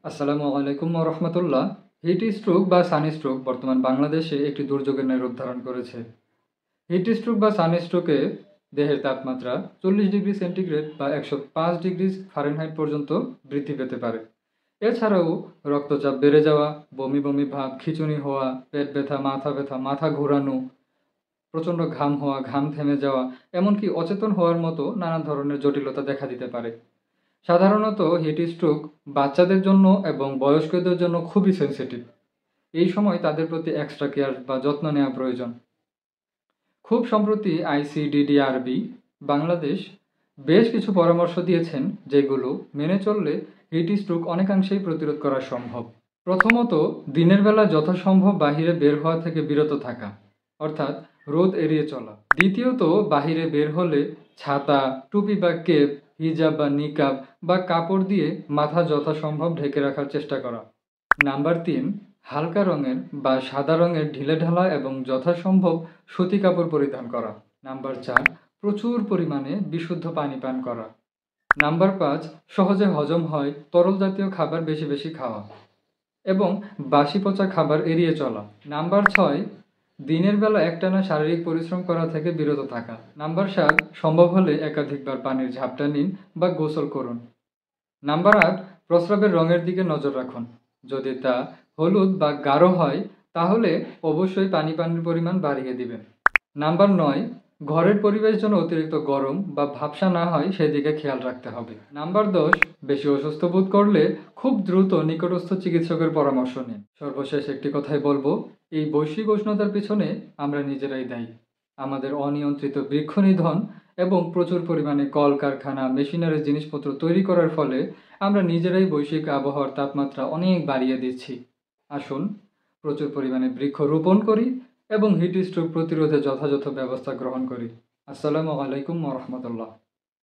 আসসালামু আলাইকুম রহমতুল্লাহ। Heat stroke বা সানস্ট্রোক বর্তমান বাংলাদেশে একটি দুর্যোগের ন্যায় রূপ ধারণ করেছে। হিট স্ট্রোক বা সানস্ট্রোকে দেহের তাপমাত্রা 40 ডিগ্রি সেন্টিগ্রেড বা 105 ডিগ্রি ফারেনহাইট পর্যন্ত বৃদ্ধি পেতে পারে। এছাড়াও রক্তচাপ বেড়ে যাওয়া, বমি বমি ভাব, খিঁচুনি হওয়া, পেট ব্যথা, মাথা ঘোরানো, প্রচণ্ড ঘাম হওয়া, ঘাম থেমে যাওয়া, এমনকি অচেতন হওয়ার মতো নানান ধরনের জটিলতা দেখা দিতে পারে। সাধারণত হিট স্ট্রোক বাচ্চাদের জন্য এবং বয়স্কদের জন্য খুবই সেনসিটিভ। এই সময় তাদের প্রতি এক্সট্রা কেয়ার বা যত্ন নেওয়া প্রয়োজন। খুব সম্প্রতি আইসিডিডিআরবি বাংলাদেশ বেশ কিছু পরামর্শ দিয়েছেন, যেগুলো মেনে চললে হিট স্ট্রোক অনেকাংশেই প্রতিরোধ করা সম্ভব। প্রথমত, দিনের বেলা যথাসম্ভব বাহিরে বের হওয়া থেকে বিরত থাকা, অর্থাৎ রোদ এড়িয়ে চলা। দ্বিতীয়ত, বাহিরে বের হলে ছাতা, টুপি বা কেপ, হিজাব বা নিকাব বা কাপড় দিয়ে মাথা যথাসম্ভব ঢেকে রাখার চেষ্টা করা। নাম্বার 3, হালকা রঙের বা সাদা রঙের ঢিলেঢালা এবং যথাসম্ভব সুতি কাপড় পরিধান করা। নাম্বার 4, প্রচুর পরিমাণে বিশুদ্ধ পানি পান করা। নাম্বার 5, সহজে হজম হয় তরল জাতীয় খাবার বেশি বেশি খাওয়া এবং বাসি পচা খাবার এড়িয়ে চলা। নাম্বার 6, দিনের বেলা একটানা শারীরিক পরিশ্রম করা থেকে বিরত থাকা। নাম্বার 7, সম্ভব হলে একাধিকবার পানির ঝাপটা নিন বা গোসল করুন। নাম্বার 8, প্রস্রাবের রঙের দিকে নজর রাখুন। যদি তা হলুদ বা গাঢ় হয় তাহলে অবশ্যই পানির পরিমাণ বাড়িয়ে দিবেন। নাম্বার 9, ঘরের পরিবেশ যেন অতিরিক্ত গরম বা ভাবসা না হয় সেদিকে খেয়াল রাখতে হবে। নাম্বার 10, বেশি অসুস্থ বোধ করলে খুব দ্রুত নিকটস্থ চিকিৎসকের পরামর্শ নিন। সর্বশেষ একটি কথাই বলবো, এই বৈশ্বিক উষ্ণতার পিছনে আমরা নিজেরাই দায়ী। আমাদের অনিয়ন্ত্রিত বৃক্ষ নিধন এবং প্রচুর পরিমাণে কলকারখানা, মেশিনারি জিনিসপত্র তৈরি করার ফলে আমরা নিজেরাই বৈশ্বিক আবহাওয়ার তাপমাত্রা অনেক বাড়িয়ে দিচ্ছি। আসুন প্রচুর পরিমাণে বৃক্ষ রোপণ করি এবং হিট স্ট্রোক প্রতিরোধে যথাযথ ব্যবস্থা গ্রহণ করি। আসসালামু আলাইকুম রহমতুল্লাহ।